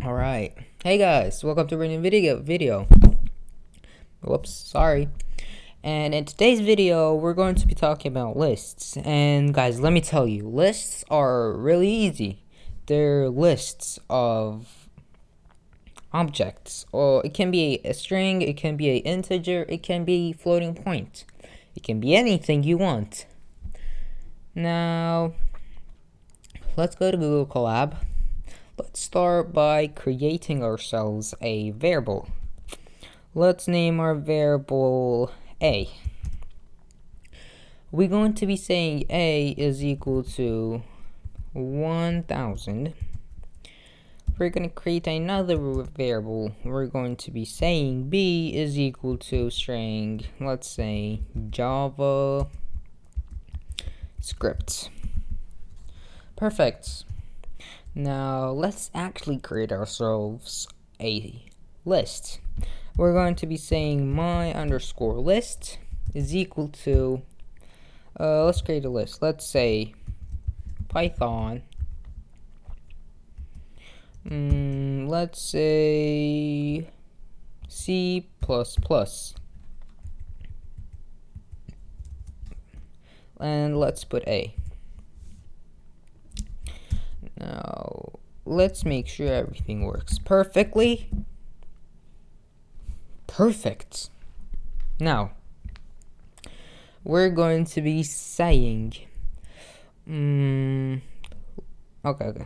Alright. Hey guys, welcome to a new video. Whoops, sorry. And in today's video, we're going to be talking about lists. And guys, let me tell you, lists are really easy. They're lists of objects. Or it can be a string, it can be an integer, it can be floating point. It can be anything you want. Now, let's go to Google Colab. Let's start by creating ourselves a variable. Let's name our variable A. We're going to be saying A is equal to 1000. We're going to create another variable. We're going to be saying B is equal to string, let's say Java script. Perfect. Now let's actually create ourselves a list. We're going to be saying my underscore list is equal to, let's create a list. Let's say Python, let's say C++. And let's put A. Now, let's make sure everything works perfectly. Perfect. Now, we're going to be saying, okay.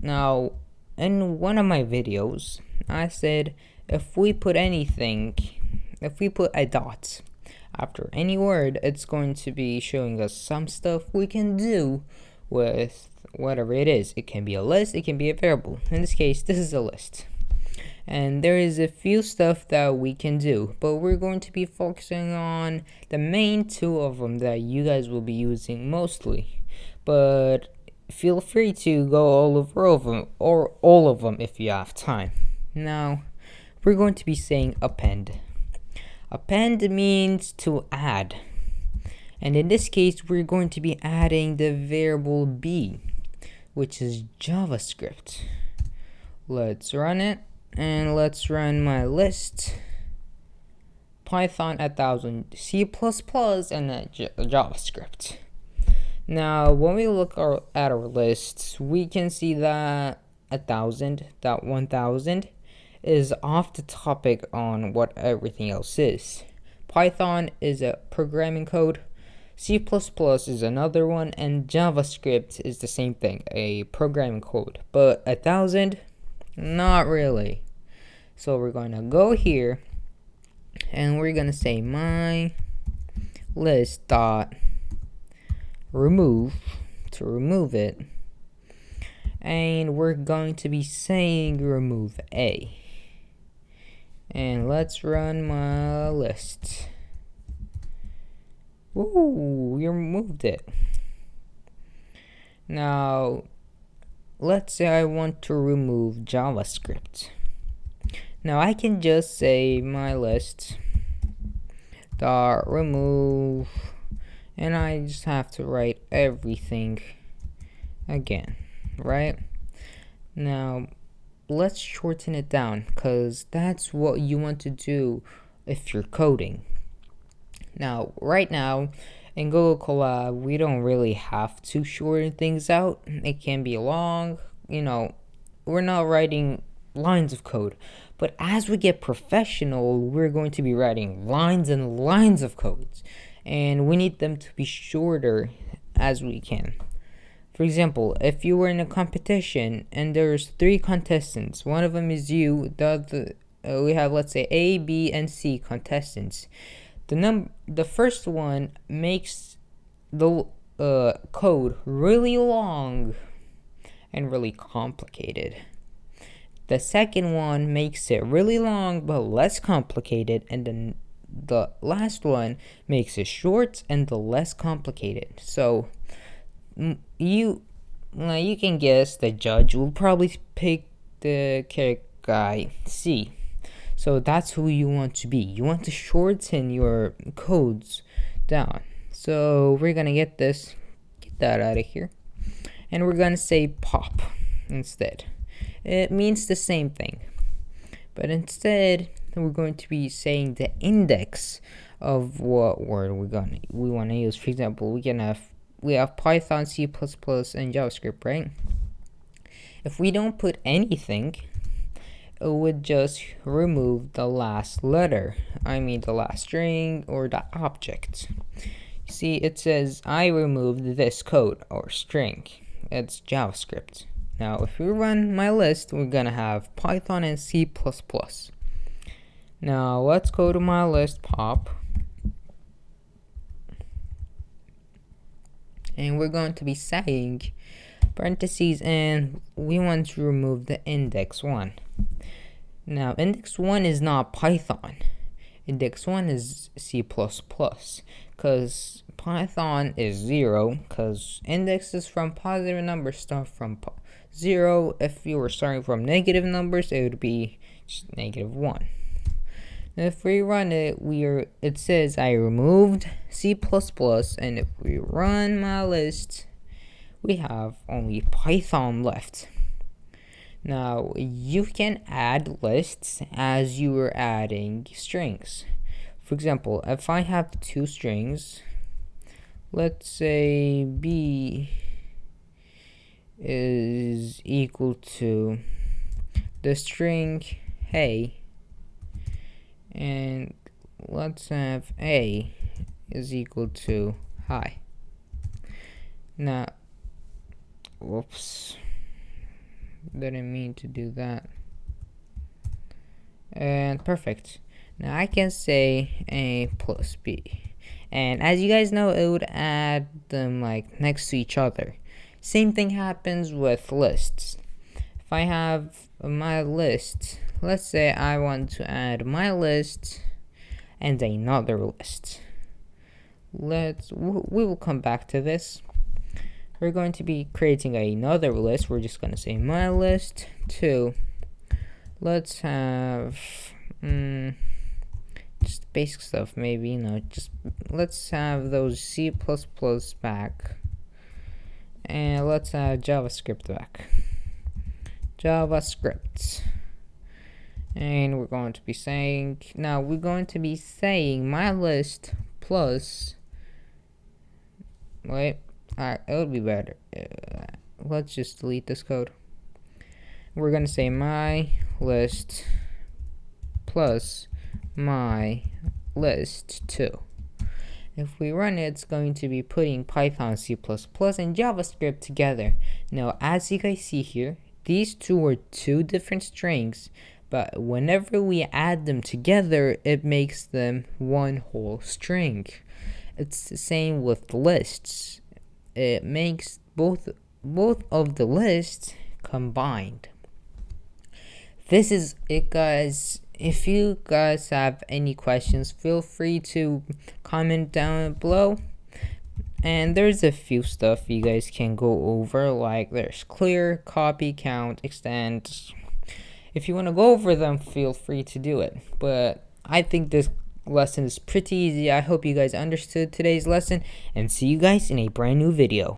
Now, in one of my videos, I said if we put a dot after any word, it's going to be showing us some stuff we can do with whatever it is. It can be a list, it can be a variable. In this case, this is a list. And there is a few stuff that we can do, but we're going to be focusing on the main two of them that you guys will be using mostly. But feel free to go all of them if you have time. Now, we're going to be saying append. Append means to add. And in this case, we're going to be adding the variable B, which is JavaScript. Let's run it, and let's run my list. Python 1000, C++, and then JavaScript. Now, when we look at our lists, we can see that 1000 is off the topic on what everything else is. Python is a programming code. C++ is another one, and JavaScript is the same thing, a programming code. But 1000, not really. So we're going to go here, and we're going to say my list dot remove to remove it, and we're going to be saying remove A. And let's run my list. Ooh, you removed it. Now, let's say I want to remove JavaScript. Now I can just say my list dot remove, and I just have to write everything again, right? Now, let's shorten it down, because that's what you want to do if you're coding. Now, right now, in Google Colab, we don't really have to shorten things out. It can be long, we're not writing lines of code. But as we get professional, we're going to be writing lines and lines of codes. And we need them to be shorter as we can. For example, if you were in a competition and there's 3 contestants, one of them is you, we have, let's say, A, B, and C contestants. The first one makes the code really long and really complicated. The second one makes it really long but less complicated, and then the last one makes it short and the less complicated. So you can guess the judge will probably pick the character guy C. So that's who you want to be. You want to shorten your codes down. So we're gonna get that out of here, and we're gonna say pop instead. it means the same thing. But instead, we're going to be saying the index of what word we want to use. For example, we have Python, C++, and JavaScript, right? If we don't put anything, it would just remove the last letter. I mean the last string or the object. See, it says I removed this code or string. It's JavaScript. Now, if we run my list, we're gonna have Python and C++. Now, let's go to my list pop. And we're going to be saying parentheses, and we want to remove the index 1. Now, index 1 is not Python. Index 1 is C++, because Python is 0, because index is from positive numbers, start from 0. If you were starting from negative numbers, it would be just -1. If we run it, it says I removed C++, and if we run my list, we have only Python left. Now, you can add lists as you are adding strings. For example, if I have 2 strings, let's say B is equal to the string hey, and let's have A is equal to hi. Now, whoops, didn't mean to do that. And perfect. Now I can say A plus B, and as you guys know, it would add them like next to each other. Same thing happens with lists. If I have my list, let's say I want to add my list and another list. We will come back to this. We're going to be creating another list. We're just going to say my list 2. Let's have just basic stuff, maybe, just let's have those C++ back, and let's have JavaScript back. JavaScript. And we're going to be saying, now we're going to be saying my list plus, wait, alright, it would be better. Let's just delete this code. We're going to say my list plus my list 2. If we run it, it's going to be putting Python, C++, and JavaScript together. Now, as you guys see here, these two are 2 different strings, but whenever we add them together, it makes them one whole string. It's the same with lists. It makes both of the lists combined. This is it, guys. If you guys have any questions, feel free to comment down below. And there's a few stuff you guys can go over, like there's clear, copy, count, extend. If you want to go over them, feel free to do it. But I think this lesson is pretty easy. I hope you guys understood today's lesson, and see you guys in a brand new video.